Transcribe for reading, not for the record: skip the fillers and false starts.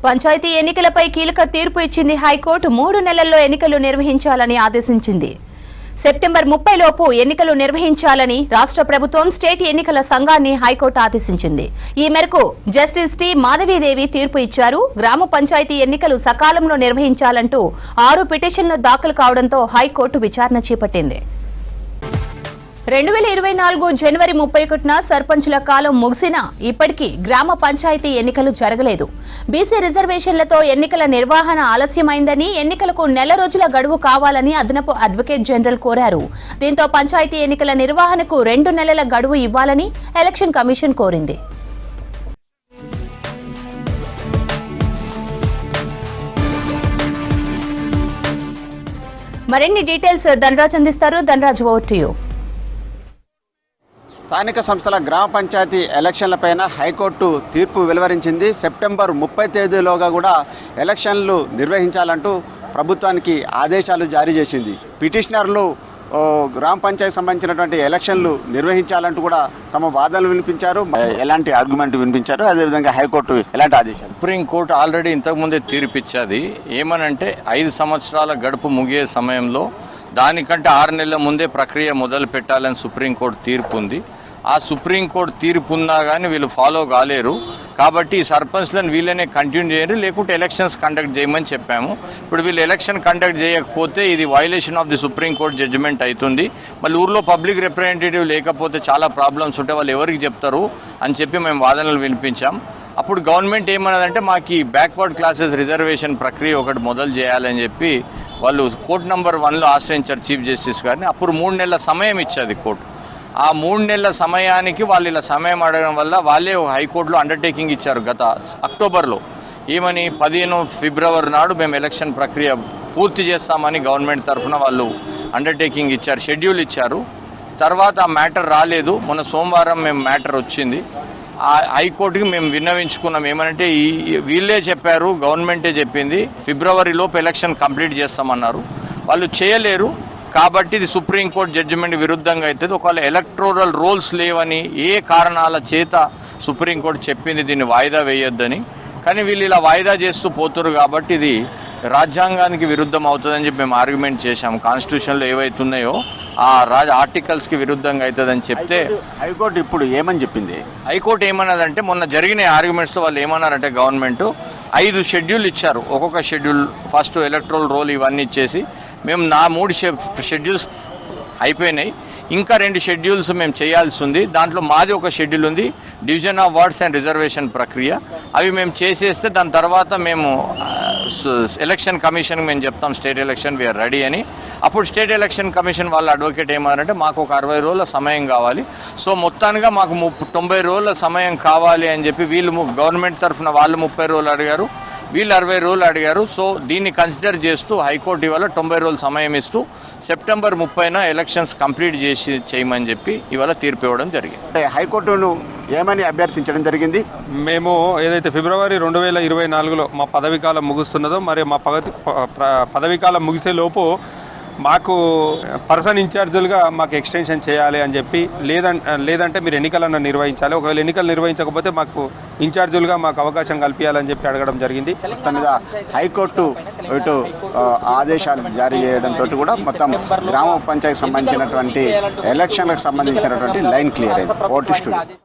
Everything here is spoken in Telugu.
పంచాయతీ ఎన్నికలపై కీలక తీర్పు ఇచ్చింది హైకోర్టు. 3 నెలల్లో ఎన్నికలు నిర్వహించాలని ఆదేశించింది. సెప్టెంబర్ 30 లోపు ఎన్నికలు నిర్వహించాలని రాష్ట్ర ప్రభుత్వం స్టేట్ ఎన్నికల సంఘాన్ని హైకోర్టు ఆదేశించింది. ఈ మేరకు జస్టిస్ టి మాధవీదేవి తీర్పు ఇచ్చారు. గ్రామ పంచాయతీ ఎన్నికలు సకాలంలో నిర్వహించాలంటూ 6 పిటిషన్లు దాఖలు కావడంతో హైకోర్టు విచారణ చేపట్టింది. 2024 జనవరి 31న సర్పంచుల కాలం ముగిసినా ఇప్పటికీ గ్రామ పంచాయతీ ఎన్నికలు జరగలేదు. బీసీ రిజర్వేషన్లతో ఎన్నికల నిర్వహణ ఆలస్యమైందని, ఎన్నికలకు నెల రోజుల గడువు కావాలని అదనపు అడ్వకేట్ జనరల్ కోరారు. దీంతో పంచాయతీ ఎన్నికల నిర్వహణకు 2 నెలల గడువు ఇవ్వాలని ఎలక్షన్ కమిషన్ కోరింది. మరిన్ని డీటెయిల్స్ ధనరాజ్ అందిస్తారు. Dhanraj, over to you. స్థానిక సంస్థల గ్రామ పంచాయతీ ఎలక్షన్లపైన హైకోర్టు తీర్పు వెలువరించింది. సెప్టెంబర్ 30 తేదీలోగా కూడా ఎలక్షన్లు నిర్వహించాలంటూ ప్రభుత్వానికి ఆదేశాలు జారీ చేసింది. పిటిషనర్లు గ్రామ పంచాయతీ సంబంధించినటువంటి ఎలక్షన్లు నిర్వహించాలంటూ కూడా తమ వాదనలు వినిపించారు. ఎలాంటి ఆర్గ్యుమెంట్ వినిపించారు, అదేవిధంగా హైకోర్టు ఎలాంటి ఆదేశాలు? సుప్రీంకోర్టు ఆల్రెడీ ఇంతకుముందే తీర్పిచ్చేది. ఏమనంటే 5 సంవత్సరాల గడుపు ముగియే సమయంలో దానికంటే 6 నెలల ముందే ప్రక్రియ మొదలు పెట్టాలని సుప్రీంకోర్టు తీర్పు ఉంది. ఆ సుప్రీంకోర్టు తీర్పు ఉన్నా కానీ వీళ్ళు ఫాలో కాలేరు. కాబట్టి ఈ సర్పంచ్లను వీళ్ళనే కంటిన్యూ చేయరు, లేకుంటే ఎలక్షన్స్ కండక్ట్ చేయమని చెప్పాము. ఇప్పుడు వీళ్ళు ఎలక్షన్ కండక్ట్ చేయకపోతే ఇది violation of the supreme court judgment అవుతుంది. మళ్ళీ ఊర్లో పబ్లిక్ రిప్రజెంటేటివ్ లేకపోతే చాలా ప్రాబ్లమ్స్ ఉంటాయి, వాళ్ళు ఎవరికి చెప్తారు అని చెప్పి మేము వాదనలు వినిపించాం. అప్పుడు గవర్నమెంట్ ఏమన్నదంటే మాకు ఈ బ్యాక్వర్డ్ క్లాసెస్ రిజర్వేషన్ ప్రక్రియ ఒకటి మొదలు చేయాలని చెప్పి వాళ్ళు కోర్టు నంబర్ 1లో ఆశ్రయించారు చీఫ్ జస్టిస్ గారిని. అప్పుడు 3 నెలల సమయం ఇచ్చేది కోర్టు. ఆ 3 నెలల సమయానికి వాళ్ళు ఇలా సమయం అడగడం వల్ల వాళ్ళే హైకోర్టులో అండర్టేకింగ్ ఇచ్చారు గత అక్టోబర్లో. ఏమని 15 ఫిబ్రవరి నాడు మేము ఎలక్షన్ ప్రక్రియ పూర్తి చేస్తామని గవర్నమెంట్ తరఫున వాళ్ళు అండర్టేకింగ్ ఇచ్చారు, షెడ్యూల్ ఇచ్చారు. తర్వాత ఆ మ్యాటర్ రాలేదు. మొన్న సోమవారం మేము మ్యాటర్ వచ్చింది. ఆ హైకోర్టుకి మేము విన్నవించుకున్నాం. ఏమనంటే వీళ్ళే చెప్పారు, గవర్నమెంటే చెప్పింది ఫిబ్రవరిలోపు ఎలక్షన్ కంప్లీట్ చేస్తామన్నారు. వాళ్ళు చేయలేరు. కాబట్టి ఇది సుప్రీంకోర్టు జడ్జిమెంట్ విరుద్ధంగా అవుతుంది. ఒకవేళ ఎలక్టోరల్ రోల్స్ లేవని ఏ కారణాల చేత సుప్రీంకోర్టు చెప్పింది దీన్ని వాయిదా వేయొద్దని. కానీ వీళ్ళు ఇలా వాయిదా చేస్తూ పోతున్నారు కాబట్టి ఇది రాజ్యాంగానికి విరుద్ధం అవుతుందని చెప్పి మేము ఆర్గ్యుమెంట్ చేశాము. కాన్స్టిట్యూషన్లో ఏవైతున్నాయో ఆ ఆర్టికల్స్కి విరుద్ధంగా అవుతుందని చెప్తే హైకోర్టు ఇప్పుడు ఏమని చెప్పింది? హైకోర్టు ఏమన్నదంటే మొన్న జరిగిన ఆర్గ్యుమెంట్స్తో వాళ్ళు ఏమన్నారంటే గవర్నమెంట్ 5 షెడ్యూల్ ఇచ్చారు. ఒక్కొక్క షెడ్యూల్ ఫస్ట్ ఎలక్ట్రల్ రోల్ ఇవన్నీ ఇచ్చేసి మేము 3 షెడ్యూల్స్ అయిపోయినాయి. ఇంకా 2 షెడ్యూల్స్ మేము చేయాల్సి ఉంది. దాంట్లో మాది ఒక షెడ్యూల్ ఉంది, division of wards and reservation ప్రక్రియ. అవి మేము చేసేస్తే దాని తర్వాత మేము ఎలక్షన్ కమిషన్కి మేము చెప్తాం స్టేట్ ఎలక్షన్ వీఆర్ రెడీ అని. అప్పుడు స్టేట్ ఎలక్షన్ కమిషన్ వాళ్ళ అడ్వకేట్ ఏమన్నారంటే మాకు ఒక 60 రోజుల సమయం కావాలి. సో మొత్తానికి మాకు 90 రోజుల సమయం కావాలి అని చెప్పి వీళ్ళు గవర్నమెంట్ తరఫున వాళ్ళు 30 రోజులు అడిగారు, వీళ్ళు 60 రోజులు అడిగారు. సో దీన్ని కన్సిడర్ చేస్తూ హైకోర్టు ఇవాళ 90 రోజుల సమయం ఇస్తూ సెప్టెంబర్ 30న ఎలక్షన్స్ కంప్లీట్ చేయమని చెప్పి ఇవాళ తీర్పు ఇవ్వడం జరిగింది. అంటే హైకోర్టును ఏమని అభ్యర్థించడం జరిగింది? మేము ఏదైతే ఫిబ్రవరి 2024లో మా పదవీకాలం ముగుస్తున్నదో మరి మా పదవీకాలం ముగిసే లోపు మాకు పర్సన్ ఇన్ఛార్జులుగా మాకు ఎక్స్టెన్షన్ చేయాలి అని చెప్పి, లేదంటే మీరు ఎన్నికలను నిర్వహించాలి, ఒకవేళ ఎన్నికలు నిర్వహించకపోతే మాకు ఇన్ఛార్జులుగా మాకు అవకాశం కల్పించాలని చెప్పి అడగడం జరిగింది. మొత్తం మీద హైకోర్టు ఇటు ఆదేశాలు జారీ చేయడంతో కూడా మొత్తం గ్రామ పంచాయతీకి సంబంధించినటువంటి ఎలక్షన్లకు సంబంధించినటువంటి లైన్ క్లియర్ అయింది. Vote studio.